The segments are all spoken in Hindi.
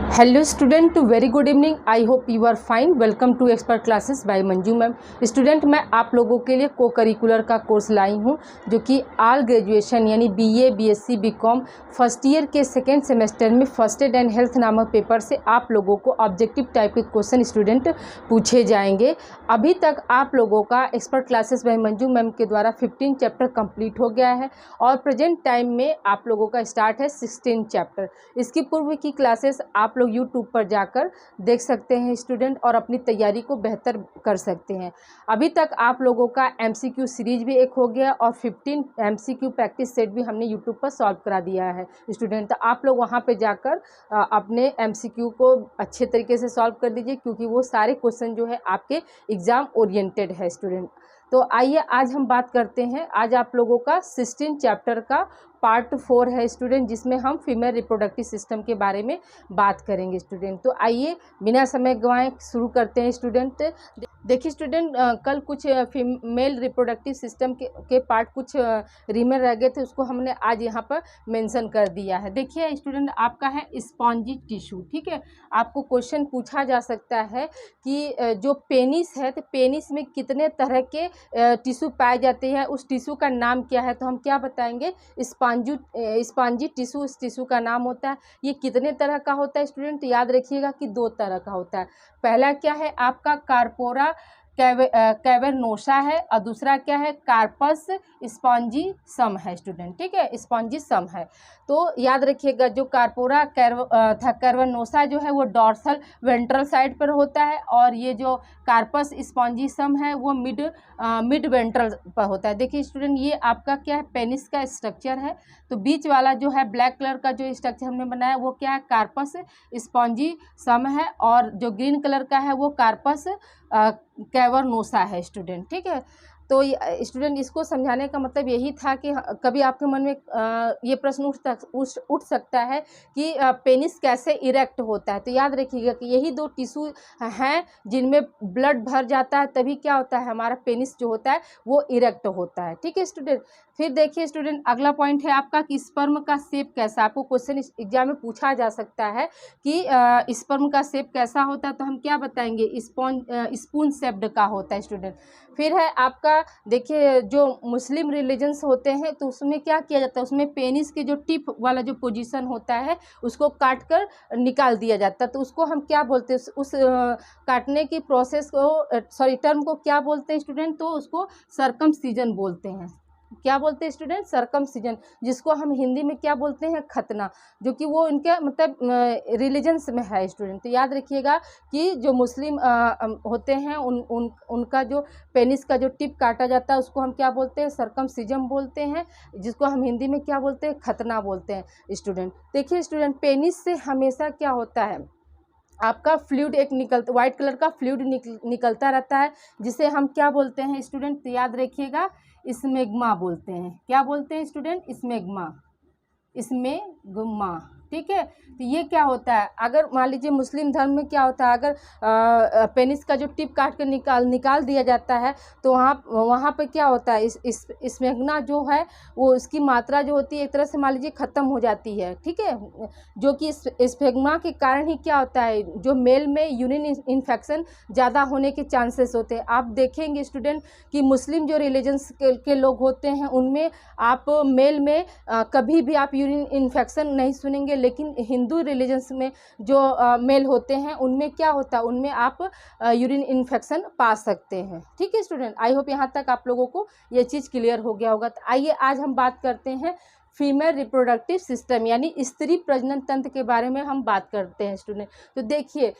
Hello student, very good evening. I hope you are fine. Welcome to expert classes by Manju ma'am. Student, मैं आप लोगों के लिए को करिकुलर का कोर्स लाई हूँ जो कि ऑल ग्रेजुएशन यानी BA, BSc, BCom first year के सेकेंड सेमेस्टर में फर्स्ट एड एंड हेल्थ नामक पेपर से आप लोगों को ऑब्जेक्टिव टाइप के क्वेश्चन स्टूडेंट पूछे जाएंगे। अभी तक आप लोगों का expert classes by Manju ma'am के द्वारा 15 चैप्टर कंप्लीट हो गया है और प्रेजेंट टाइम में आप लोगों का स्टार्ट है 16 चैप्टर। इसकी पूर्व की क्लासेस आप लोग यूट्यूब पर जाकर देख सकते हैं स्टूडेंट और अपनी तैयारी को बेहतर कर सकते हैं। अभी तक आप लोगों का एमसीक्यू सीरीज भी एक हो गया और 15 एमसीक्यू प्रैक्टिस सेट भी हमने यूट्यूब पर सॉल्व करा दिया है स्टूडेंट। तो आप लोग वहां पे जाकर अपने एमसीक्यू को अच्छे तरीके से सॉल्व कर दीजिए क्योंकि वो सारे क्वेश्चन जो है आपके एग्जाम ओरिएंटेड है स्टूडेंट। तो आइए आज हम बात करते हैं। आज आप लोगों का 16 चैप्टर का पार्ट 4 है स्टूडेंट, जिसमें हम फीमेल रिप्रोडक्टिव सिस्टम के बारे में बात करेंगे स्टूडेंट। तो आइए बिना समय गंवाए शुरू करते हैं स्टूडेंट। देखिए स्टूडेंट, कल कुछ फीमेल रिप्रोडक्टिव सिस्टम के पार्ट कुछ रिमेन रह गए थे, उसको हमने आज यहाँ पर मेंशन कर दिया है। देखिए स्टूडेंट, आपका है स्पॉन्जी टिश्यू। ठीक है, आपको क्वेश्चन पूछा जा सकता है कि जो पेनिस है तो पेनिस में कितने तरह के टिश्यू पाए जाते हैं, उस टिश्यू का नाम क्या है। तो हम क्या बताएंगे, स्पॉन्जी टिश्यू उस टिश्यू का नाम होता है। ये कितने तरह का होता है स्टूडेंट, याद रखिएगा कि 2 तरह का होता है। पहला क्या है आपका कार्पोरा कैवर्नोसा है और दूसरा क्या है कार्पस स्पॉन्जी सम है स्टूडेंट। ठीक है, स्पॉन्जी सम है। तो याद रखिएगा जो कार्पोरा कैवर्नोसा जो है वो डॉर्सल वेंट्रल साइड पर होता है और ये जो कार्पस स्पॉन्जी सम है वो मिड वेंट्रल पर होता है। देखिए स्टूडेंट, ये आपका क्या है, पेनिस का स्ट्रक्चर है। तो बीच वाला जो है ब्लैक कलर का जो स्ट्रक्चर हमने बनाया वो क्या है, कार्पस स्पॉन्जी सम है और जो ग्रीन कलर का है वो कार्पस कैवर्नोसा है स्टूडेंट। ठीक है, तो स्टूडेंट इसको समझाने का मतलब यही था कि कभी आपके मन में ये प्रश्न उठ सकता है कि पेनिस कैसे इरेक्ट होता है। तो याद रखिएगा कि यही 2 टिश्यू हैं जिनमें ब्लड भर जाता है, तभी क्या होता है, हमारा पेनिस जो होता है वो इरेक्ट होता है। ठीक है स्टूडेंट। फिर देखिए स्टूडेंट, अगला पॉइंट है आपका कि स्पर्म का शेप कैसा। आपको क्वेश्चन एग्जाम में पूछा जा सकता है कि स्पर्म का शेप कैसा होता है। तो हम क्या बताएंगे, स्पून शेप्ड का होता है स्टूडेंट। फिर है आपका, देखिए जो मुस्लिम रिलीजन्स होते हैं तो उसमें क्या किया जाता है, उसमें पेनिस के जो टिप वाला जो पोजीशन होता है उसको काट कर निकाल दिया जाता है। तो उसको हम क्या बोलते हैं, उस काटने की प्रोसेस को टर्म को क्या बोलते हैं स्टूडेंट, तो उसको सर्कमसिजन बोलते हैं। क्या बोलते हैं स्टूडेंट, सर्कमसिजन, जिसको हम हिंदी में क्या बोलते हैं, खतना, जो कि वो इनके मतलब रिलीजन्स में है स्टूडेंट। तो याद रखिएगा कि जो मुस्लिम होते हैं उनका जो पेनिस का जो टिप काटा जाता है उसको हम क्या बोलते हैं, सर्कमसिजन बोलते हैं, जिसको हम हिंदी में क्या बोलते हैं, खतना बोलते हैं स्टूडेंट। देखिए स्टूडेंट, पेनिस से हमेशा क्या होता है, आपका फ्लूइड एक वाइट कलर का फ्लूइड निकलता रहता है, जिसे हम क्या बोलते हैं स्टूडेंट, याद रखिएगा, स्मेग्मा बोलते हैं। क्या बोलते हैं स्टूडेंट, स्मेग्मा। ठीक है, तो ये क्या होता है, अगर मान लीजिए मुस्लिम धर्म में क्या होता है, अगर पेनिस का जो टिप काट कर निकाल दिया जाता है तो वहाँ पे क्या होता है, स्मेग्मा जो है वो उसकी मात्रा जो होती है एक तरह से मान लीजिए ख़त्म हो जाती है। ठीक है, जो कि स्मेग्मा के कारण ही क्या होता है, जो मेल में यूरिन इन्फेक्शन ज़्यादा होने के चांसेस होते हैं। आप देखेंगे स्टूडेंट कि मुस्लिम जो रिलीजन्स के लोग होते हैं उनमें आप मेल में कभी भी आप यूरिन इन्फेक्शन नहीं सुनेंगे, लेकिन हिंदू रिलीजन्स में जो मेल होते हैं उनमें क्या होता है, उनमें आप यूरिन इन्फेक्शन पा सकते हैं। ठीक है स्टूडेंट, आई होप यहाँ तक आप लोगों को ये चीज़ क्लियर हो गया होगा। तो आइए आज हम बात करते हैं फीमेल रिप्रोडक्टिव सिस्टम यानी स्त्री प्रजनन तंत्र के बारे में हम बात करते हैं स्टूडेंट। तो देखिए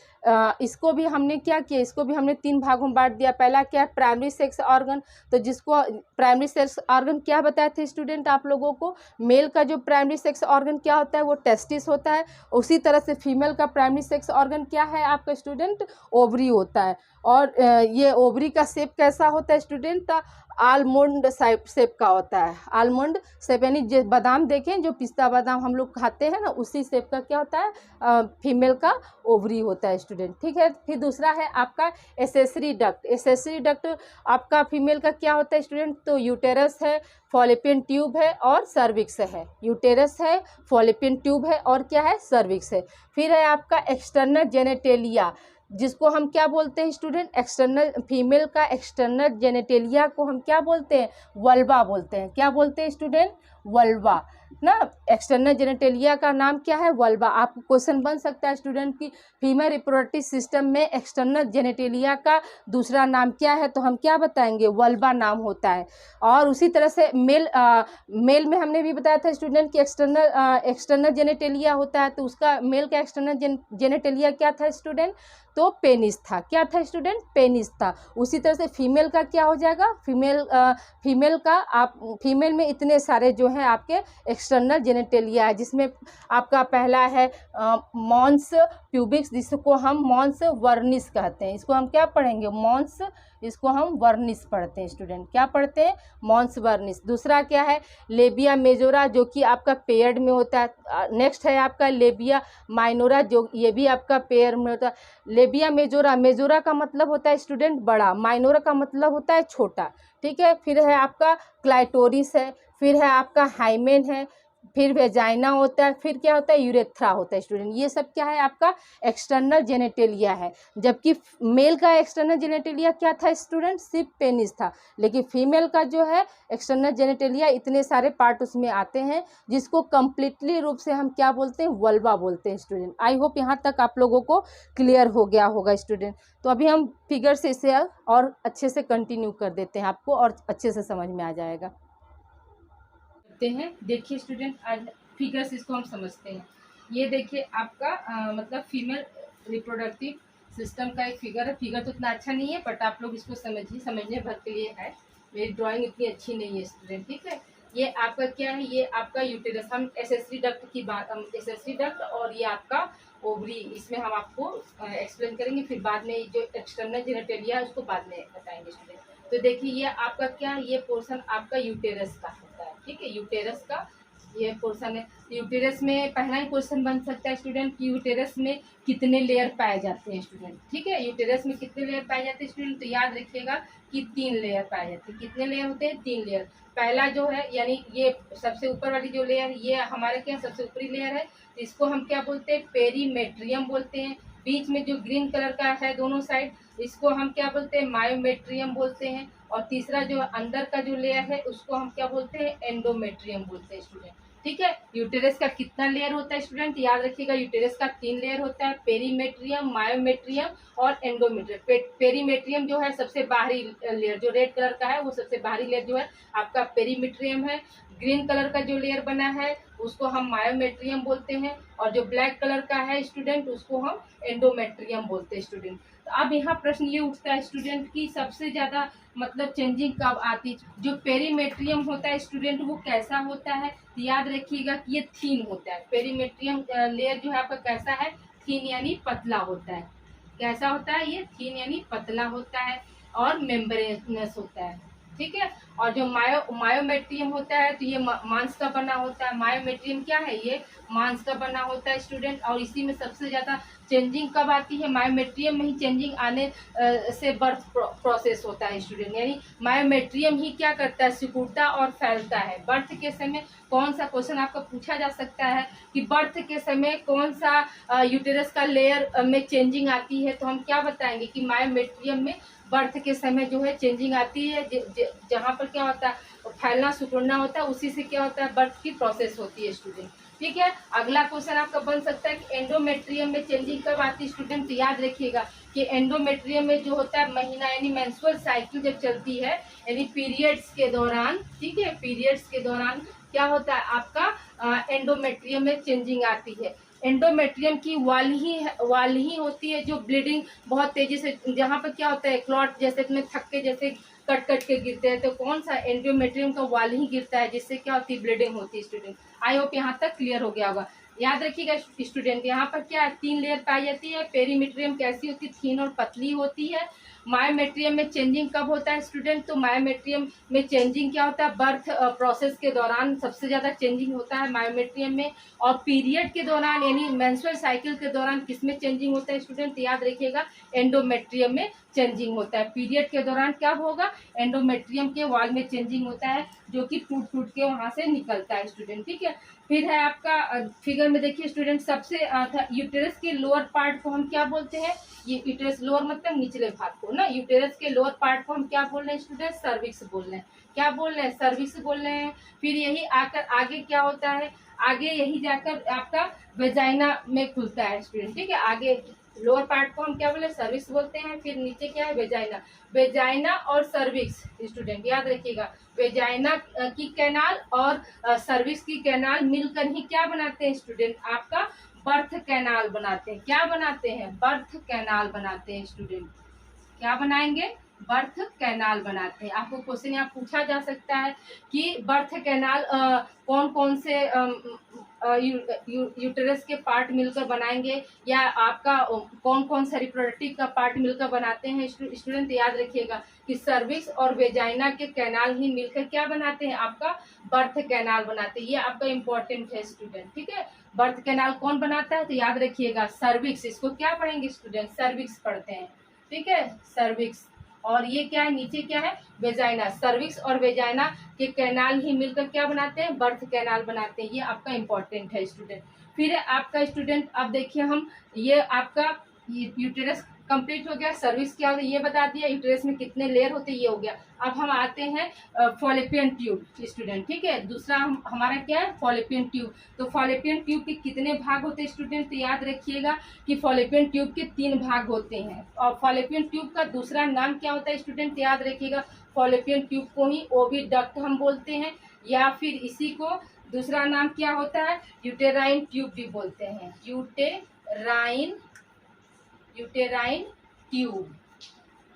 इसको भी हमने क्या किया, इसको भी हमने 3 भागों में बांट दिया। पहला क्या है, प्राइमरी सेक्स ऑर्गन। तो जिसको प्राइमरी सेक्स ऑर्गन क्या बताए थे स्टूडेंट आप लोगों को, मेल का जो प्राइमरी सेक्स ऑर्गन क्या होता है वो टेस्टिस होता है। उसी तरह से फीमेल का प्राइमरी सेक्स ऑर्गन क्या है आपका स्टूडेंट, ओवरी होता है। और ये ओवरी का शेप कैसा होता है स्टूडेंट? आलमंड शेप का होता है। आलमंड शेप यानी जो बादाम देखें, जो पिस्ता बादाम हम लोग खाते हैं ना, उसी शेप का क्या होता है फीमेल का ओवरी होता है स्टूडेंट। ठीक है, फिर दूसरा है आपका एसेसरी डक्ट। एसेसरी डक्ट आपका फीमेल का क्या होता है स्टूडेंट? तो यूटेरस है, फॉलिपियन ट्यूब है और सर्विक्स है। यूटेरस है, फॉलिपियन ट्यूब है और क्या है? सर्विक्स है। फिर है आपका एक्सटर्नल जेनेटेलिया, जिसको हम क्या बोलते हैं स्टूडेंट? एक्सटर्नल, फीमेल का एक्सटर्नल जेनेटेलिया को हम क्या बोलते हैं? वल्वा बोलते हैं। क्या बोलते हैं स्टूडेंट? वल्वा ना। एक्सटर्नल जेनेटेलिया का नाम क्या है? वल्वा। आपको क्वेश्चन बन सकता है स्टूडेंट की फीमेल रिप्रोडक्टिव सिस्टम में एक्सटर्नल जेनेटेलिया का दूसरा नाम क्या है? तो हम क्या बताएंगे? वल्वा नाम होता है। और उसी तरह से मेल में हमने भी बताया था स्टूडेंट कि एक्सटर्नल जेनेटेलिया होता है, तो उसका मेल का एक्सटर्नल जेनेटेलिया क्या था स्टूडेंट? तो पेनिस था। क्या था स्टूडेंट? पेनिस था। उसी तरह से फीमेल का क्या हो जाएगा? फीमेल में इतने सारे जो हैं आपके एक्सटर्नल जेनेटेलिया है, जिसमें आपका पहला है मॉन्स प्यूबिक्स, जिसको हम मॉन्स वर्निस कहते हैं। इसको हम क्या पढ़ेंगे? मॉन्स, इसको हम वर्निस पढ़ते हैं स्टूडेंट। क्या पढ़ते हैं? मॉन्स वर्निस। दूसरा क्या है? लेबिया मेजोरा, जो कि आपका पेयर्ड में होता है। नेक्स्ट है आपका लेबिया माइनोरा, जो ये भी आपका पेयर में होता है। लेबिया मेजोरा, मेजोरा का मतलब होता है स्टूडेंट बड़ा, माइनोरा का मतलब होता है छोटा। ठीक है, फिर है आपका क्लाइटोरिस है, फिर है आपका हाइमेन है, फिर वेजाइना होता है, फिर क्या होता है? यूरेथ्रा होता है स्टूडेंट। ये सब क्या है? आपका एक्सटर्नल जेनेटेलिया है। जबकि मेल का एक्सटर्नल जेनेटेलिया क्या था स्टूडेंट? सिर्फ पेनिस था। लेकिन फीमेल का जो है एक्सटर्नल जेनेटेलिया इतने सारे पार्ट उसमें आते हैं, जिसको कंप्लीटली रूप से हम क्या बोलते हैं? वल्वा बोलते हैं स्टूडेंट। आई होप यहाँ तक आप लोगों को क्लियर हो गया होगा स्टूडेंट। तो अभी हम फिगर से इसे और अच्छे से कंटिन्यू कर देते हैं, आपको और अच्छे से समझ में आ जाएगा। हैं देखिए स्टूडेंट, आज फिगर्स इसको हम समझते हैं। ये देखिए आपका मतलब फीमेल रिप्रोडक्टिव सिस्टम का एक फिगर है। फिगर तो उतना अच्छा नहीं है, बट आप लोग इसको समझने भर के लिए है। मेरी ड्राइंग इतनी अच्छी नहीं है स्टूडेंट। ठीक है, ये आपका क्या है? ये आपका यूटेरस। हम एसेसरी डक्ट की बात, एसेसरी डक्ट और ये आपका ओवरी, इसमें हम आपको एक्सप्लेन करेंगे। फिर बाद में जो एक्सटर्नल जेनेटेलिया है उसको बाद में बताएंगे स्टूडेंट। तो देखिए ये आपका क्या है? ये पोर्शन आपका यूटेरस का होता है। ठीक है, यूटेरस का ये पोर्शन है। यूटेरस में पहला ही क्वेश्चन बन सकता है स्टूडेंट कि यूटेरस में कितने लेयर पाए जाते हैं स्टूडेंट। ठीक है, यूटेरस में कितने लेयर पाए जाते हैं स्टूडेंट? तो याद रखिएगा कि 3 लेयर पाए जाते हैं। कितने लेयर होते हैं? 3 लेयर। पहला जो है यानी ये सबसे ऊपर वाली जो लेयर, ये हमारे क्या सबसे ऊपरी लेयर है, इसको हम क्या बोलते हैं? पेरीमेट्रियम बोलते हैं। बीच में जो ग्रीन कलर का है दोनों साइड, इसको हम क्या बोलते हैं? मायोमेट्रियम बोलते हैं। और तीसरा जो अंदर का जो लेयर है उसको हम क्या बोलते हैं? एंडोमेट्रियम बोलते हैं स्टूडेंट। ठीक है, यूटेरस का कितना लेयर होता है स्टूडेंट? याद रखिएगा, यूटेरस का 3 लेयर होता है, पेरीमेट्रियम, मायोमेट्रियम और एंडोमेट्रियम। पेरीमेट्रियम जो है सबसे बाहरी लेयर, जो रेड कलर का है वो सबसे बाहरी लेयर जो है आपका पेरीमेट्रियम है। ग्रीन कलर का जो लेयर बना है उसको हम मायोमेट्रियम बोलते हैं, और जो ब्लैक कलर का है स्टूडेंट उसको हम एंडोमेट्रियम बोलते हैं स्टूडेंट। तो अब यहाँ प्रश्न ये उठता है स्टूडेंट की सबसे ज्यादा मतलब चेंजिंग कब आती है? जो पेरीमेट्रियम होता है स्टूडेंट वो कैसा होता है? तो याद रखिएगा कि ये थीन होता है। पेरीमेट्रियम लेयर जो है आपका कैसा है? थीन यानी पतला होता है। कैसा होता है? ये थीन यानी पतला होता है और मेम्ब्रेनस होता है। ठीक है, और जो मायोमेट्रियम होता है तो ये मांस का बना होता है। मायोमेट्रियम क्या है? ये मांस का बना होता है स्टूडेंट। और इसी में सबसे ज्यादा चेंजिंग कब आती है? मायोमेट्रियम में ही चेंजिंग आने से बर्थ प्रोसेस होता है स्टूडेंट। यानी मायोमेट्रियम ही क्या करता है? सिकुड़ता और फैलता है। बर्थ के समय कौन सा क्वेश्चन आपका पूछा जा सकता है कि बर्थ के समय कौन सा यूटेरस का लेयर में चेंजिंग आती है? तो हम क्या बताएंगे कि मायोमेट्रियम में बर्थ के समय जो है चेंजिंग आती है। जहाँ पर क्या होता है? फैलना सिकुड़ना होता है, उसी से क्या होता है? बर्थ की प्रोसेस होती है स्टूडेंट। ठीक है, अगला क्वेश्चन आपका बन सकता है कि एंडोमेट्रियम में चेंजिंग कब आती है स्टूडेंट? तो याद रखिएगा कि एंडोमेट्रियम में जो होता है महीना यानी मेंस्ट्रुअल साइकिल जब चलती है, यानी पीरियड्स के दौरान, ठीक है, पीरियड्स के दौरान क्या होता है? आपका एंडोमेट्रियम में चेंजिंग आती है। एंडोमेट्रियम की वाल ही होती है जो ब्लीडिंग बहुत तेजी से, जहाँ पर क्या होता है? क्लॉट जैसे में थक्के जैसे कट के गिरते हैं, तो कौन सा? एंडोमेट्रियम का वाल ही गिरता है, जिससे क्या होती है? ब्लीडिंग होती है स्टूडेंट। आई होप यहाँ तक क्लियर हो गया होगा। याद रखिएगा स्टूडेंट, यहाँ पर क्या है, 3 लेयर पाई जाती है। पेरीमेट्रियम कैसी होती है, थीन और पतली होती है। मायोमेट्रियम में चेंजिंग कब होता है स्टूडेंट, तो मायोमेट्रियम में चेंजिंग क्या होता है, बर्थ प्रोसेस के दौरान सबसे ज़्यादा चेंजिंग होता है मायोमेट्रियम में। और पीरियड के दौरान यानी मेंस्ट्रुअल साइकिल के दौरान किसमें चेंजिंग होता है स्टूडेंट, याद रखिएगा एंडोमेट्रियम में चेंजिंग होता है। पीरियड के दौरान क्या होगा, एंडोमेट्रियम के वॉल में चेंजिंग होता है, जो कि टूट टूट के वहाँ से निकलता है स्टूडेंट। ठीक है, फिर है आपका फिगर में देखिए स्टूडेंट, सबसे यूटेरस के लोअर पार्ट को हम क्या बोलते हैं, ये यूटेरस लोअर मतलब निचले भाग को ना, यूटेरस के लोअर पार्ट को हम क्या बोल रहे हैं स्टूडेंट, सर्विक्स बोल रहे हैं। क्या बोल रहे हैं, सर्विक्स बोल रहे हैं। फिर यही आकर आगे क्या होता है, आगे यही जाकर आपका वेजाइना में खुलता है स्टूडेंट। ठीक है, आगे लोअर पार्ट को हम क्या बोले, सर्विक्स बोलते हैं। फिर नीचे क्या है, वेजाइना। वेजाइना और सर्विक्स स्टूडेंट याद रखिएगा, वेजाइना की कैनाल और सर्विक्स की कैनाल मिलकर ही क्या बनाते हैं स्टूडेंट, आपका बर्थ कैनाल बनाते हैं। क्या बनाते हैं, बर्थ कैनाल बनाते हैं स्टूडेंट। क्या बनाएंगे, बर्थ कैनाल बनाते हैं। आपको क्वेश्चन यहाँ पूछा जा सकता है कि बर्थ कैनाल कौन कौन से यूटेरस के पार्ट मिलकर बनाएंगे, या आपका कौन कौन सा रिप्रोडक्टिव का पार्ट मिलकर बनाते हैं स्टूडेंट। याद रखिएगा कि सर्विक्स और वेजाइना के कैनाल ही मिलकर क्या बनाते हैं, आपका बर्थ कैनाल बनाते हैं। ये आपका इम्पोर्टेंट है स्टूडेंट। ठीक है, बर्थ कैनाल कौन बनाता है, तो याद रखिएगा सर्विक्स। इसको क्या पढ़ेंगे स्टूडेंट, सर्विक्स पढ़ते हैं। ठीक है, सर्विक्स। और ये क्या है, नीचे क्या है, वेजाइना। सर्विक्स और वेजाइना के कैनाल ही मिलकर क्या बनाते हैं, बर्थ कैनाल बनाते हैं। ये आपका इम्पोर्टेंट है स्टूडेंट। फिर आपका स्टूडेंट, अब देखिए हम, ये आपका यूटेरस कंप्लीट हो गया। सर्विक्स क्या होता है ये बता दिया, यूटेरस में कितने लेयर होते हैं ये हो गया। अब हम आते हैं फॉलोपियन ट्यूब स्टूडेंट। ठीक है, दूसरा हमारा क्या है, फॉलोपियन ट्यूब। तो फॉलोपियन ट्यूब के कितने भाग होते हैं स्टूडेंट, तो याद रखिएगा कि फॉलोपियन ट्यूब के 3 भाग होते हैं। और फॉलोपियन ट्यूब का दूसरा नाम क्या होता है स्टूडेंट, याद रखिएगा फॉलोपियन ट्यूब को ही ओविडक्ट हम बोलते हैं, या फिर इसी को दूसरा नाम क्या होता है, यूटेराइन ट्यूब भी बोलते हैं। Uterine tube.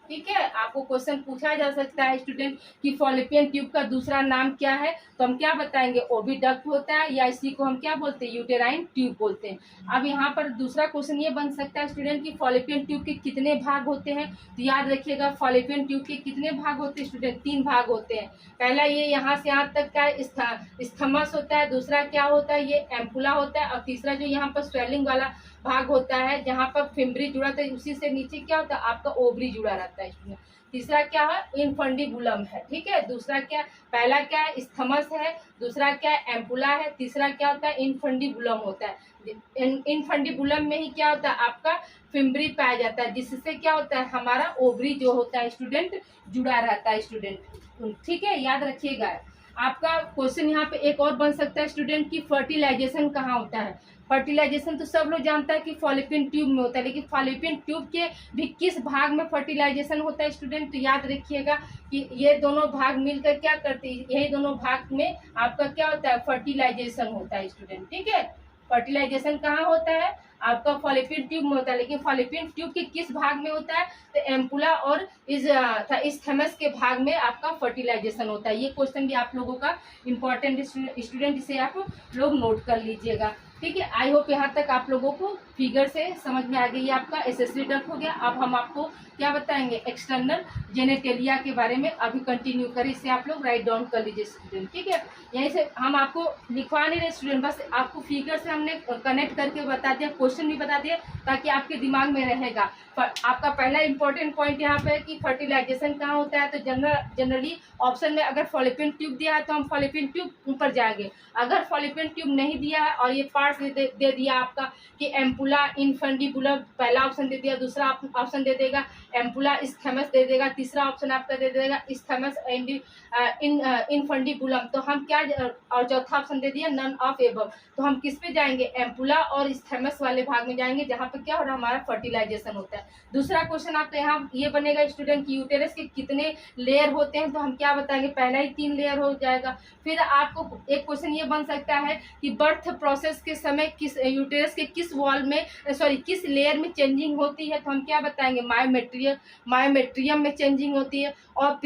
ठीक है, आपको क्वेश्चन पूछा जा सकता है स्टूडेंट कि फॉलोपियन ट्यूब का दूसरा नाम क्या है, तो हम क्या बताएंगे, ओविडक्ट होता है, या इसी को हम क्या बोलते हैं, यूटेराइन ट्यूब बोलते हैं। अब यहाँ पर दूसरा क्वेश्चन ये बन सकता है स्टूडेंट कि फॉलोपियन ट्यूब के कितने भाग होते हैं, तो याद रखिएगा फॉलोपियन ट्यूब के कितने भाग होते हैं स्टूडेंट, 3 भाग होते हैं। पहला ये यहाँ से यहाँ तक का स्थमस होता है, दूसरा क्या होता है, ये एम्पुला होता है, और तीसरा जो यहाँ पर स्वेलिंग वाला भाग होता है जहाँ पर फिम्बरी जुड़ा था, उसी से नीचे क्या होता है, आपका ओवरी जुड़ा रहता है स्टूडेंट। तीसरा क्या है, इनफंडिबुलम है। ठीक है, दूसरा क्या, पहला क्या है, स्थमस है, दूसरा क्या है, एम्पुला है, तीसरा क्या होता है, इनफंडिबुलम होता है। इनफंडिबुलम में ही क्या होता है, आपका फिम्बरी पाया जाता है, जिससे क्या होता है, हमारा ओवरी जो होता है स्टूडेंट जुड़ा रहता है स्टूडेंट। ठीक है, याद रखिएगा। आपका क्वेश्चन यहाँ पे एक और बन सकता है स्टूडेंट की फर्टिलाइजेशन कहाँ होता है। फर्टिलाइजेशन तो सब लोग जानता है कि फॉलोपियन ट्यूब में होता है, लेकिन फॉलोपियन ट्यूब के भी किस भाग में फर्टिलाइजेशन होता है स्टूडेंट, तो याद रखिएगा कि ये दोनों भाग मिलकर क्या करते हैं, यही दोनों भाग में आपका क्या होता है, फर्टिलाइजेशन होता है स्टूडेंट। ठीक है, फर्टिलाइजेशन कहाँ होता है, आपका फॉलोपियन ट्यूब में होता है, लेकिन फॉलोपियन ट्यूब के किस भाग में होता है, तो एम्पुला और इस थैमस के भाग में आपका फर्टिलाइजेशन होता है। ये क्वेश्चन भी आप लोगों का इम्पोर्टेंट स्टूडेंट, इसे आप लोग नोट कर लीजिएगा। ठीक है, आई होप यहाँ तक आप लोगों को फिगर से समझ में आ गई। आपका एसेसरी डक हो गया। अब हम आपको क्या बताएंगे, एक्सटर्नल जेनेटेलिया के बारे में अभी कंटिन्यू करें। इसे आप लोग राइट डाउन कर लीजिए स्टूडेंट। ठीक है, यहीं से हम आपको लिखवा नहीं रहे स्टूडेंट, बस आपको फिगर से हमने कनेक्ट करके बता दिया, क्वेश्चन भी बता दिया, ताकि आपके दिमाग में रहेगा। आपका पहला इंपॉर्टेंट पॉइंट यहाँ पे है कि फर्टिलाइजेशन कहाँ होता है। तो जनरली ऑप्शन में अगर फॉलोपियन ट्यूब दिया है तो हम फॉलोपियन ट्यूब ऊपर जाएंगे। अगर फॉलोपियन ट्यूब नहीं दिया है और ये पार्ट्स दे दिया आपका कि एम्पुला इनफंडिबुलम, पहला ऑप्शन दे दिया, दूसरा ऑप्शन दे देगा एम्पुला इस्थेमस दे देगा, तीसरा ऑप्शन आपका दे देगा इस्थेमस इनफंडिबुलम, तो हम क्या, और चौथा ऑप्शन दे दिया नन ऑफ एबव, तो हम किस पे जाएंगे, एम्पुला और इस्थेमस वाले भाग में जाएंगे, जहाँ पे क्या हो रहा है, हमारा फर्टिलाइजेशन होता है। दूसरा क्वेश्चन आपका यहाँ ये बनेगा स्टूडेंट की यूटेरस के कितने लेयर होते हैं, तो हम क्या बताएंगे, पहला ही 3 लेयर हो जाएगा। फिर आपको एक क्वेश्चन ये बन सकता है कि बर्थ प्रोसेस के समय किस यूटेरस के किस वॉल में, किस लेयर में चेंजिंग होती है, तो हम क्या बताएंगे, मायोमेट्रियम में चेंजिंग होती है। और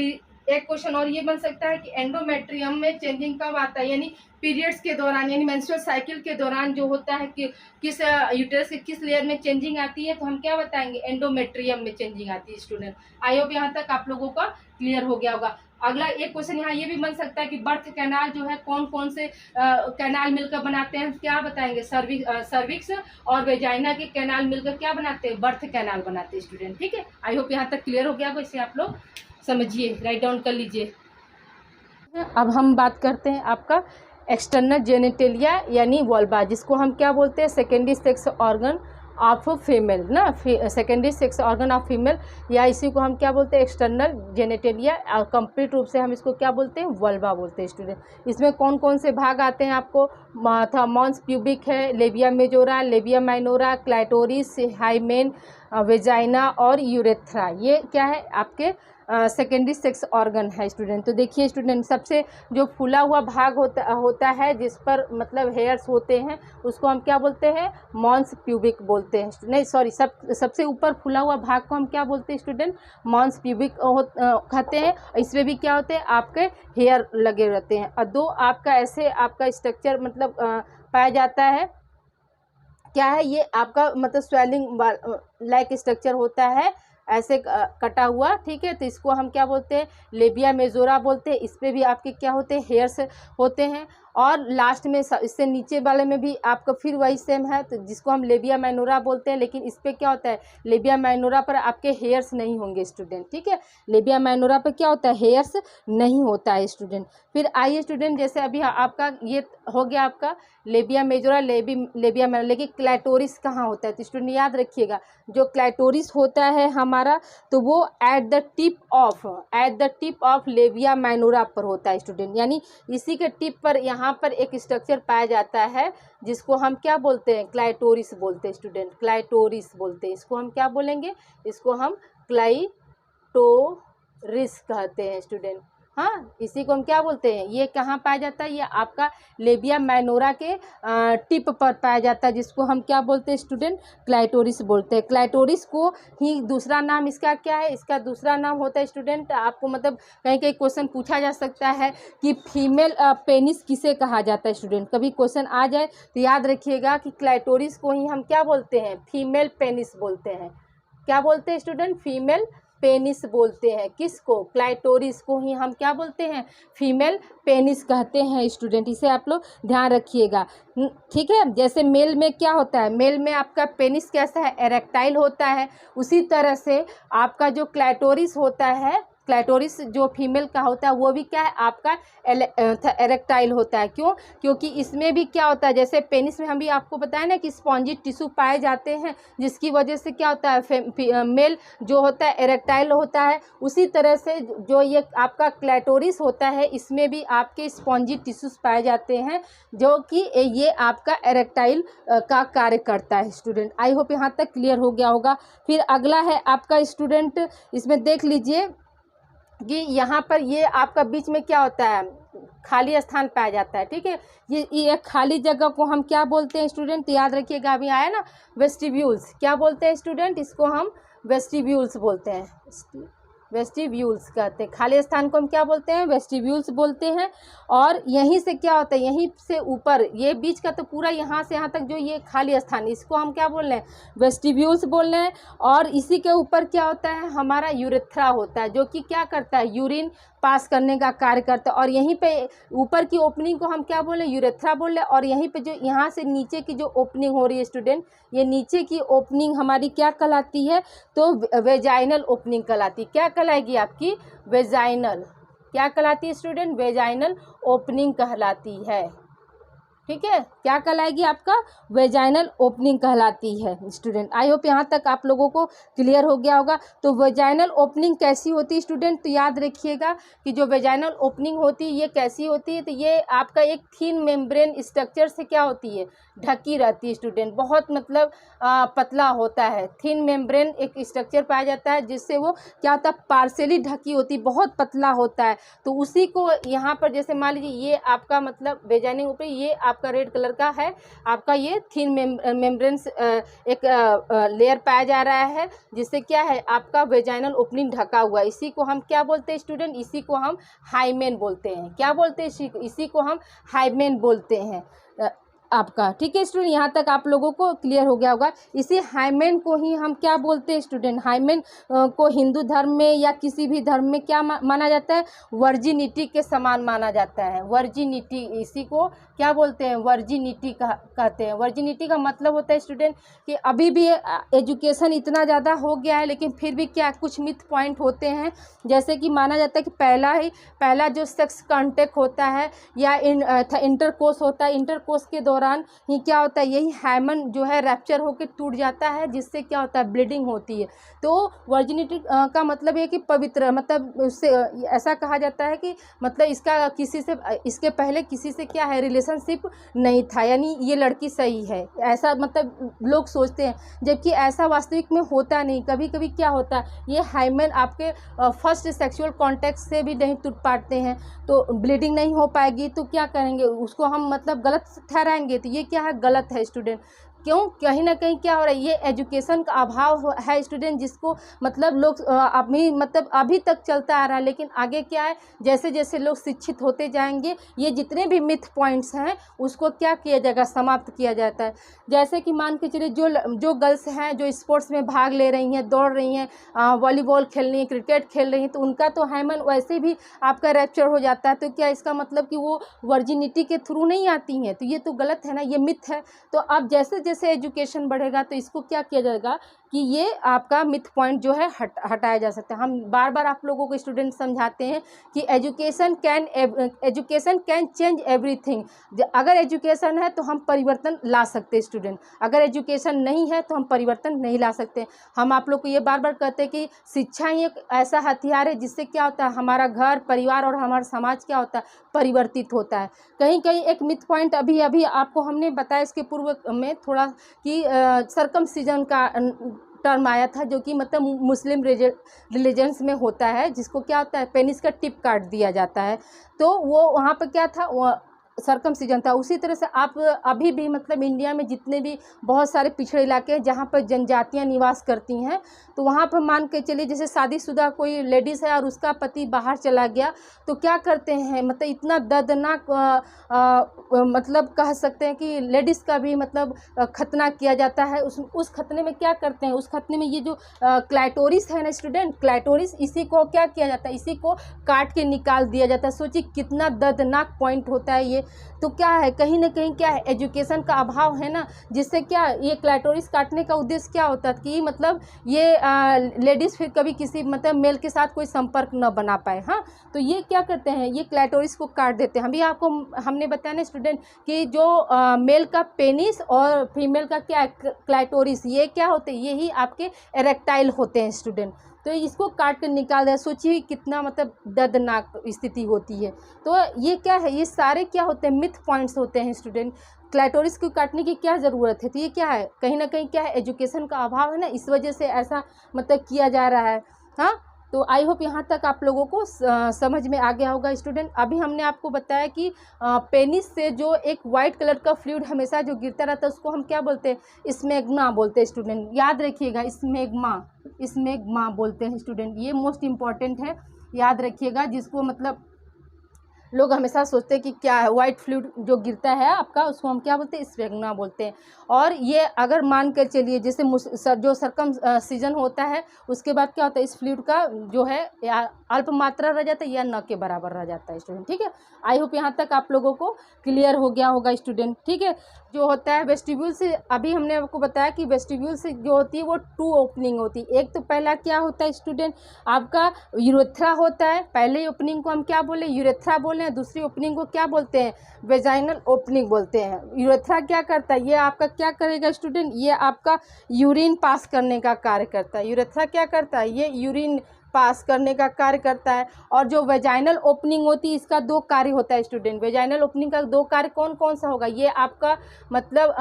एक क्वेश्चन और ये बन सकता है कि एंडोमेट्रियम में चेंजिंग कब आता है, यानी पीरियड्स के दौरान, यानी मेंस्ट्रुअल साइकिल के दौरान जो होता है कि किस यूटरस के किस लेयर में चेंजिंग आती है, तो हम क्या बताएंगे, एंडोमेट्रियम में चेंजिंग आती है स्टूडेंट। आई होप यहाँ तक आप लोगों का क्लियर हो गया होगा। अगला एक क्वेश्चन यहाँ ये भी बन सकता है कि बर्थ कैनाल जो है कौन कौन से कैनाल मिलकर बनाते हैं, क्या बताएंगे, सर्विक्स और वेजाइना के कैनाल मिलकर क्या बनाते हैं, बर्थ कैनाल बनाते हैं स्टूडेंट। ठीक है, आई होप यहाँ तक क्लियर हो गया होगा, इसे आप लोग समझिए, राइट डाउन कर लीजिए। अब हम बात करते हैं आपका एक्सटर्नल जेनिटेलिया यानी वल्वा, जिसको हम क्या बोलते हैं, secondary sex organ of female ना, secondary sex organ of female, या इसी को हम क्या बोलते हैं, एक्सटर्नल जेनिटेलिया, और कंप्लीट रूप से हम इसको क्या बोलते हैं, वल्वा बोलते हैं स्टूडेंट। इसमें कौन कौन से भाग आते हैं आपको, मॉन्स प्यूबिक है, labia majora, labia minora, clitoris, hymen, vagina और यूरेथ्रा, ये क्या है आपके सेकेंडरी सेक्स ऑर्गन है स्टूडेंट। तो देखिए स्टूडेंट, सबसे जो फूला हुआ भाग होता है जिस पर मतलब हेयर्स होते हैं, उसको हम क्या बोलते हैं, मॉन्स प्यूबिक बोलते हैं, नहीं सॉरी, सबसे ऊपर फूला हुआ भाग को हम क्या बोलते हैं स्टूडेंट, मॉन्स प्यूबिक कहते हैं। इसमें भी क्या होते हैं, आपके हेयर लगे रहते हैं, और दो आपका ऐसे आपका स्ट्रक्चर मतलब पाया जाता है, क्या है ये आपका मतलब स्वेलिंग लाइक स्ट्रक्चर होता है, ऐसे कटा हुआ, ठीक है। तो इसको हम क्या बोलते हैं, लेबिया मेजोरा बोलते हैं। इस पर भी आपके क्या होते हैं, हेयर्स होते हैं। और लास्ट में इससे नीचे वाले में भी आपका फिर वही सेम है, तो जिसको हम लेबिया माइनोरा बोलते हैं, लेकिन इस पर क्या होता है, लेबिया माइनोरा पर आपके हेयर्स नहीं होंगे स्टूडेंट, ठीक है। लेबिया माइनोरा पर क्या होता है, हेयर्स नहीं होता है स्टूडेंट। फिर आइए स्टूडेंट, जैसे अभी आपका ये हो गया आपका लेबिया मेजोरा, लेबिया माइनोरा, लेकिन क्लाइटोरिस कहाँ होता है, तो स्टूडेंट याद रखिएगा, जो क्लाइटोरिस होता है हमारा, तो वो at the tip of labia minora पर होता है स्टूडेंट, यानी इसी के टिप पर यहाँ पर एक स्ट्रक्चर पाया जाता है जिसको हम क्या बोलते हैं, क्लाइटोरिस बोलते हैं स्टूडेंट, क्लाइटोरिस बोलते हैं। इसको हम क्या बोलेंगे, इसको हम क्लाइटोरिस कहते हैं स्टूडेंट। हाँ, इसी को हम क्या बोलते हैं, ये कहाँ पाया जाता है, ये आपका लेबिया माइनोरा के टिप पर पाया जाता है, जिसको हम क्या बोलते हैं स्टूडेंट, क्लाइटोरिस बोलते हैं। क्लाइटोरिस को ही दूसरा नाम इसका क्या है, इसका दूसरा नाम होता है स्टूडेंट, आपको मतलब कहीं कहीं क्वेश्चन पूछा जा सकता है कि फीमेल पेनिस किसे कहा जाता है स्टूडेंट, कभी क्वेश्चन आ जाए तो याद रखिएगा कि क्लाइटोरिस को ही हम क्या बोलते हैं, फीमेल पेनिस बोलते हैं। क्या बोलते हैं स्टूडेंट, फीमेल पेनिस बोलते हैं। किसको, क्लाइटोरिस को ही हम क्या बोलते हैं, फीमेल पेनिस कहते हैं स्टूडेंट, इसे आप लोग ध्यान रखिएगा, ठीक है। जैसे मेल में क्या होता है, मेल में आपका पेनिस कैसा है, एरेक्टाइल होता है, उसी तरह से आपका जो क्लाइटोरिस होता है, क्लाइटोरिस जो फीमेल का होता है वो भी क्या है, आपका एरेक्टाइल होता है। क्यों, क्योंकि इसमें भी क्या होता है, जैसे पेनिस में हम भी आपको बताया ना कि स्पॉन्जी टिश्यू पाए जाते हैं, जिसकी वजह से क्या होता है, मेल जो होता है एरेक्टाइल होता है। उसी तरह से जो ये आपका क्लाइटोरिस होता है, इसमें भी आपके स्पॉन्जी टिश्यूज पाए जाते हैं, जो कि ये आपका एरेक्टाइल का कार्य करता है स्टूडेंट। आई होप यहाँ तक क्लियर हो गया होगा। फिर अगला है आपका स्टूडेंट, इसमें देख लीजिए कि यहाँ पर ये आपका बीच में क्या होता है, खाली स्थान पाया जाता है, ठीक है। ये खाली जगह को हम क्या बोलते हैं स्टूडेंट, तो याद रखिएगा, अभी आया ना वेस्टिब्यूल्स, क्या बोलते हैं स्टूडेंट, इसको हम वेस्टिब्यूल्स बोलते हैं, वेस्टिब्यूल्स कहते हैं। खाली स्थान को हम क्या बोलते हैं, वेस्टिब्यूल्स बोलते हैं। और यहीं से क्या होता है, यहीं से ऊपर ये बीच का तो पूरा यहाँ से यहाँ तक जो ये खाली स्थान, इसको हम क्या बोल रहे हैं, वेस्टिब्यूल्स बोल रहे हैं। और इसी के ऊपर क्या होता है, हमारा यूरेथ्रा होता है, जो कि क्या करता है, यूरिन पास करने का कार्य करता है। और यहीं पे ऊपर की ओपनिंग को हम क्या बोले, यूरेथ्रा बोल रहे हैं। और यहीं पे जो यहाँ से नीचे की जो ओपनिंग हो रही है स्टूडेंट, ये नीचे की ओपनिंग हमारी क्या कहलाती है, तो वेजाइनल ओपनिंग कहलाती है। क्या कहलाएगी आपकी, वेजाइनल, क्या कहलाती है स्टूडेंट, वेजाइनल ओपनिंग कहलाती है, ठीक है। क्या कहलाएगी, आपका वेजाइनल ओपनिंग कहलाती है स्टूडेंट। आई होप यहाँ तक आप लोगों को क्लियर हो गया होगा। तो वेजाइनल ओपनिंग कैसी होती है स्टूडेंट, तो याद रखिएगा कि जो वेजाइनल ओपनिंग होती है ये कैसी होती है, तो ये आपका एक थिन मेम्ब्रेन स्ट्रक्चर से क्या होती है, ढकी रहती है स्टूडेंट, बहुत मतलब पतला होता है। थिन मेम्ब्रेन एक स्ट्रक्चर पाया जाता है जिससे वो क्या होता है, पार्शियली ढकी होती, बहुत पतला होता है। तो उसी को यहाँ पर जैसे मान लीजिए ये आपका मतलब वेजाइनल ओपनिंग, ये आपका रेड कलर का है, आपका ये थिन मेम्ब्रेन्स एक लेयर पाया जा रहा है, जिससे क्या है आपका वेजाइनल ओपनिंग ढका हुआ है। इसी को हम क्या बोलते हैं स्टूडेंट? इसी को हम हाइमेन बोलते हैं। क्या बोलते हैं? इसी को हम हाइमेन बोलते हैं आपका। ठीक है स्टूडेंट, यहाँ तक आप लोगों को क्लियर हो गया होगा। इसी हाइमेन को ही हम क्या बोलते हैं स्टूडेंट? हाइमेन को हिंदू धर्म में या किसी भी धर्म में क्या माना जाता है? वर्जिनिटी के समान माना जाता है। वर्जिनिटी, इसी को क्या बोलते हैं? वर्जिनिटी कहते हैं। वर्जिनिटी का मतलब होता है स्टूडेंट कि अभी भी एजुकेशन इतना ज़्यादा हो गया है, लेकिन फिर भी क्या कुछ मिथ पॉइंट होते हैं, जैसे कि माना जाता है कि पहला जो सेक्स कॉन्टेक्ट होता है या इंटरकोर्स होता है, इंटरकोर्स के दौरान ही क्या होता है, यही हाइमेन जो है रैप्चर होकर टूट जाता है, जिससे क्या होता है? ब्लीडिंग होती है। तो वर्जिनिटी का मतलब ये कि पवित्र, मतलब उससे ऐसा कहा जाता है कि मतलब इसका किसी से, इसके पहले किसी से क्या है रिलेशनशिप नहीं था, यानी ये लड़की सही है, ऐसा मतलब लोग सोचते हैं, जबकि ऐसा वास्तविक में होता नहीं। कभी कभी क्या होता है, ये हाइमेन आपके फर्स्ट सेक्सुअल कॉन्टैक्ट से भी नहीं टूट पाते हैं, तो ब्लीडिंग नहीं हो पाएगी, तो क्या करेंगे? उसको हम मतलब गलत ठहराएंगे। तो ये क्या है? गलत है स्टूडेंट। क्यों? कहीं ना कहीं क्या हो रहा है, ये एजुकेशन का अभाव है स्टूडेंट, जिसको मतलब लोग अभी तक चलता आ रहा है। लेकिन आगे क्या है, जैसे जैसे लोग शिक्षित होते जाएंगे, ये जितने भी मिथ पॉइंट्स हैं उसको क्या किया जाएगा? समाप्त किया जाता है। जैसे कि मान के चलिए जो गर्ल्स हैं जो स्पोर्ट्स में भाग ले रही हैं, दौड़ रही हैं, वॉलीबॉल खेल रही हैं, क्रिकेट खेल रही हैं, तो उनका तो हाइमेन वैसे भी आपका रैप्चर हो जाता है। तो क्या इसका मतलब कि वो वर्जिनिटी के थ्रू नहीं आती हैं? तो ये तो गलत है ना, ये मिथ है। तो अब जैसे जैसे एजुकेशन बढ़ेगा तो इसको क्या किया जाएगा कि ये आपका मिथ पॉइंट जो है हटाया जा सकता है। हम बार बार आप लोगों को स्टूडेंट समझाते हैं कि एजुकेशन कैन चेंज एवरीथिंग। अगर एजुकेशन है तो हम परिवर्तन ला सकते हैं स्टूडेंट, अगर एजुकेशन नहीं है तो हम परिवर्तन नहीं ला सकते। हम आप लोग को ये बार बार कहते हैं कि शिक्षा ही एक ऐसा हथियार है जिससे क्या होता है, हमारा घर परिवार और हमारा समाज क्या होता है? परिवर्तित होता है। कहीं कहीं एक मिथ पॉइंट अभी आपको हमने बताया इसके पूर्व में थोड़ा कि सर्कमसिजन का टर्म आया था, जो कि मतलब मुस्लिम रिलीजन्स में होता है, जिसको क्या होता है? पेनिस का टिप काट दिया जाता है। तो वो वहाँ पर क्या था, वो सर्कमसिजन था। उसी तरह से आप अभी भी मतलब इंडिया में जितने भी बहुत सारे पिछड़े इलाके हैं जहाँ पर जनजातियाँ निवास करती हैं, तो वहाँ पर मान के चलिए जैसे शादीशुदा कोई लेडीज़ है और उसका पति बाहर चला गया, तो क्या करते हैं, मतलब इतना दर्दनाक मतलब कह सकते हैं कि लेडीज़ का भी मतलब खतना किया जाता है। उस खतने में क्या करते हैं, उस खतने में ये जो क्लाइटोरिस है ना स्टूडेंट, क्लाइटोरिस, इसी को क्या किया जाता है? इसी को काट के निकाल दिया जाता है। सोचिए कितना दर्दनाक पॉइंट होता है ये। तो क्या है, कहीं ना कहीं क्या है, एजुकेशन का अभाव है ना, जिससे क्या ये क्लाइटोरिस काटने का उद्देश्य क्या होता है कि मतलब ये लेडीज़ फिर कभी किसी मतलब मेल के साथ कोई संपर्क न बना पाए। हाँ, तो ये क्या करते हैं, ये क्लाइटोरिस को काट देते हैं। हमने बताया ना स्टूडेंट कि जो मेल का पेनिस और फीमेल का क्या है, क्लाइटोरिस, ये क्या होते हैं? यही आपके एरेक्टाइल होते हैं स्टूडेंट। तो इसको काट कर निकाल दिया। सोचिए कितना मतलब दर्दनाक स्थिति होती है। तो ये क्या है, ये सारे क्या होते हैं? मिथ पॉइंट्स होते हैं स्टूडेंट। क्लाइटोरिस को काटने की क्या ज़रूरत है? तो ये क्या है, कहीं ना कहीं क्या है, एजुकेशन का अभाव है ना, इस वजह से ऐसा मतलब किया जा रहा है। हाँ, तो आई होप यहाँ तक आप लोगों को समझ में आ गया होगा स्टूडेंट। अभी हमने आपको बताया कि पेनिस से जो एक वाइट कलर का फ्लूइड हमेशा जो गिरता रहता है उसको हम क्या बोलते हैं? स्मेग्मा बोलते हैं स्टूडेंट। याद रखिएगा, स्मेग्मा बोलते हैं स्टूडेंट। ये मोस्ट इम्पॉर्टेंट है, याद रखिएगा, जिसको मतलब लोग हमेशा सोचते हैं कि क्या है, वाइट फ्लूइड जो गिरता है आपका, उसको हम क्या बोलते हैं? स्फेग्मा बोलते हैं। और ये अगर मान कर चलिए जैसे जो सर्कमसिजन होता है उसके बाद क्या होता है, इस फ्लूइड का जो है या अल्प मात्रा रह जाता है या न के बराबर रह जाता है स्टूडेंट। ठीक है, आई होप यहाँ तक आप लोगों को क्लियर हो गया होगा स्टूडेंट। ठीक है, जो होता है वेस्टिब्यूल से, अभी हमने आपको बताया कि वेस्टिब्यूल से जो होती है वो 2 ओपनिंग होती है। एक तो पहला क्या होता है स्टूडेंट, आपका यूरेथ्रा होता है। पहले ओपनिंग को हम क्या बोले? यूरेथ्रा बोले हैं। दूसरी ओपनिंग को क्या बोलते हैं? वेजाइनल ओपनिंग बोलते हैं। यूरेथ्रा क्या करता है? ये आपका क्या करेगा स्टूडेंट? ये आपका यूरिन पास करने का कार्य करता है। यूरेथ्रा क्या करता है? ये यूरिन पास करने का कार्य करता है। और जो वेजाइनल ओपनिंग होती है इसका 2 कार्य होता है स्टूडेंट। वेजाइनल ओपनिंग का 2 कार्य कौन कौन सा होगा? ये आपका मतलब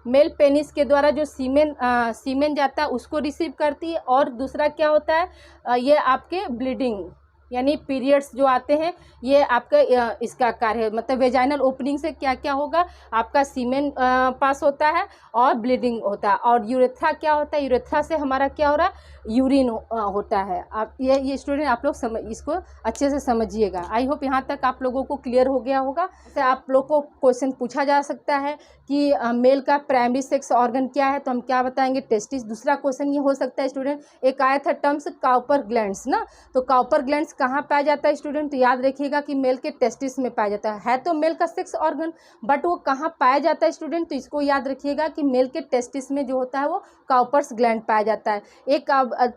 मेल पेनिस के द्वारा जो सीमेन जाता है उसको रिसीव करती है। और दूसरा क्या होता है, ये आपके ब्लीडिंग यानी पीरियड्स जो आते हैं ये आपका इसका कार्य है। मतलब वेजाइनल ओपनिंग से क्या क्या होगा, आपका सीमेन पास होता है और ब्लीडिंग होता है। और यूरेथ्रा क्या होता है, यूरेथ्रा से हमारा क्या हो रहा है, यूरिन होता है। आप ये स्टूडेंट आप लोग इसको अच्छे से समझिएगा। आई होप यहाँ तक आप लोगों को क्लियर हो गया होगा। जैसे आप लोग को क्वेश्चन पूछा जा सकता है कि मेल का प्राइमरी सेक्स ऑर्गन क्या है, तो हम क्या बताएंगे, टेस्टिस। दूसरा क्वेश्चन ये हो सकता है स्टूडेंट, एक आया था टर्म्स काउपर ग्लैंड्स ना, तो काउपर ग्लैंड्स कहाँ पाया जाता है स्टूडेंट, तो याद रखिएगा कि मेल के टेस्टिस में पाया जाता है तो मेल का सेक्स ऑर्गन, बट वो कहाँ पाया जाता है स्टूडेंट, तो इसको याद रखिएगा कि मेल के टेस्टिस में जो होता है वो काउपर्स ग्लैंड पाया जाता है। एक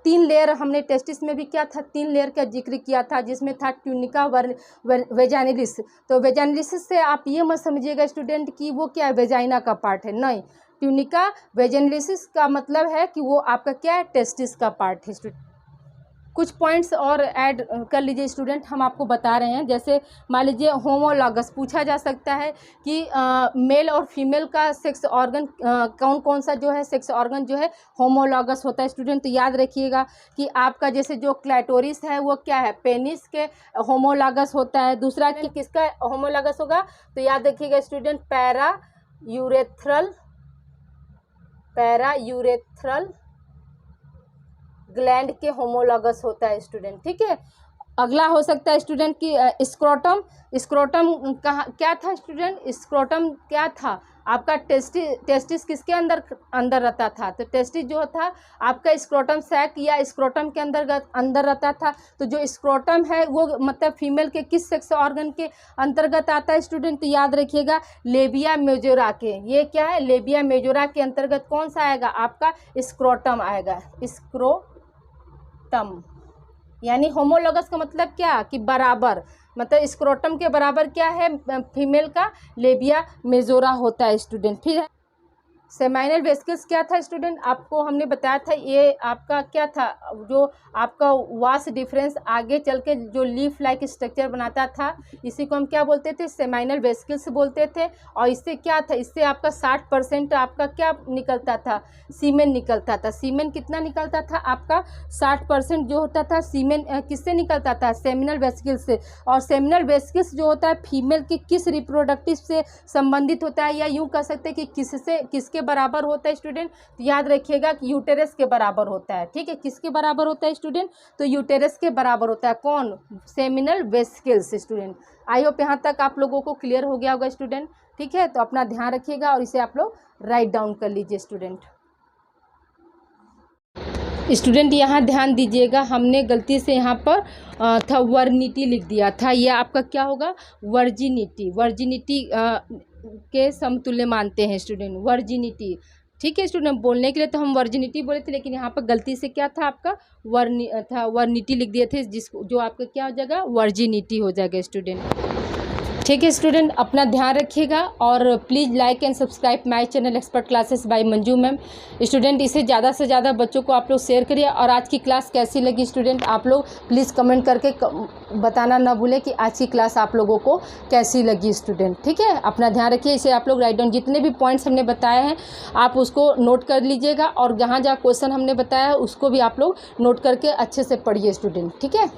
3 लेयर हमने टेस्टिस में भी क्या था, 3 लेयर का जिक्र किया था, जिसमें था ट्यूनिका वेजाइनलिस। तो वेजाइनलिस से आप ये मत समझिएगा स्टूडेंट कि वो क्या है, वेजाइना का पार्ट है, नहीं। ट्यूनिका वेजाइनलिस का मतलब है कि वो आपका क्या है, टेस्टिस का पार्ट है स्टूडेंट। कुछ पॉइंट्स और ऐड कर लीजिए स्टूडेंट, हम आपको बता रहे हैं। जैसे मान लीजिए होमोलॉगस पूछा जा सकता है कि मेल और फीमेल का सेक्स ऑर्गन कौन कौन सा जो है सेक्स ऑर्गन जो है होमोलॉगस होता है स्टूडेंट। तो याद रखिएगा कि आपका जैसे जो क्लैटोरिस है वो क्या है, पेनिस के होमोलॉगस होता है। दूसरा कि किसका होमोलॉगस होगा, तो याद रखिएगा स्टूडेंट पैरा यूरेथ्रल ग्लैंड के होमोलॉगस होता है स्टूडेंट, ठीक है। अगला हो सकता है स्टूडेंट की स्क्रोटम कहाँ क्या था स्टूडेंट, स्क्रोटम क्या था आपका, टेस्टिस किसके अंदर रहता था, तो टेस्टिस जो था आपका स्क्रोटम सैक या स्क्रोटम के अंदर रहता था। तो जो स्क्रोटम है वो मतलब फीमेल के किस सेक्स ऑर्गन के अंतर्गत आता है स्टूडेंट, तो याद रखिएगा लेबिया मेजोरा के, ये क्या है, लेबिया मेजोरा के अंतर्गत कौन सा आएगा, आपका स्क्रोटम आएगा, स्क्रोटम। यानी होमोलॉगस का मतलब क्या कि बराबर, मतलब स्क्रोटम के बराबर क्या है, फीमेल का लेबिया मेजोरा होता है स्टूडेंट। फिर सेमाइनल वेसिकल्स क्या था स्टूडेंट, आपको हमने बताया था ये आपका क्या था, जो आपका वास डिफरेंस आगे चल के जो लीफ लाइक स्ट्रक्चर बनाता था, इसी को हम क्या बोलते थे, सेमाइनल वेसिकल्स बोलते थे। और इससे क्या था, इससे आपका 60% आपका क्या निकलता था, सीमेन निकलता था। सीमेन कितना निकलता था आपका, 60% जो होता था सीमेन किससे निकलता था, सेमिनल वेसिकल्स से। और सेमिनल वेसिकल्स जो होता है फीमेल के किस रिप्रोडक्टिव से संबंधित होता है, या यूँ कह सकते हैं कि किसके बराबर होता है स्टूडेंट, तो याद रखिएगा कि यूटेरस के बराबर होता है, ठीक है। किसके बराबर होता है स्टूडेंट, तो यूटेरस के बराबर होता है, कौन, seminal vesicles student. I hope यहाँ तक आप लोगों को क्लियर हो गया होगा स्टूडेंट, ठीक है। तो अपना ध्यान रखिएगा और इसे आप लोग राइट डाउन कर लीजिए स्टूडेंट। यहाँ ध्यान दीजिएगा, हमने गलती से यहाँ पर था वर्निटी लिख दिया था, यह आपका क्या होगा, वर्जिनिटी के समतुल्य मानते हैं स्टूडेंट, वर्जिनिटी, ठीक है स्टूडेंट। बोलने के लिए तो हम वर्जिनिटी बोले थे, लेकिन यहाँ पर गलती से क्या था आपका वर्निटी लिख दिए थे, जो आपका क्या हो जाएगा, वर्जिनिटी हो जाएगा स्टूडेंट, ठीक है स्टूडेंट। अपना ध्यान रखिएगा और please like and subscribe my channel expert classes by Manju ma'am. Student इसे ज़्यादा से ज़्यादा बच्चों को आप लोग शेयर करिए। और आज की क्लास कैसी लगी स्टूडेंट, आप लोग प्लीज़ कमेंट करके बताना ना भूलें कि आज की क्लास आप लोगों को कैसी लगी स्टूडेंट, ठीक है। अपना ध्यान रखिए, इसे आप लोग राइट डाउन, जितने भी पॉइंट्स हमने बताए हैं आप उसको नोट कर लीजिएगा, और जहाँ जहाँ क्वेश्चन हमने बताया है उसको भी आप लोग नोट करके अच्छे से पढ़िए स्टूडेंट, ठीक है।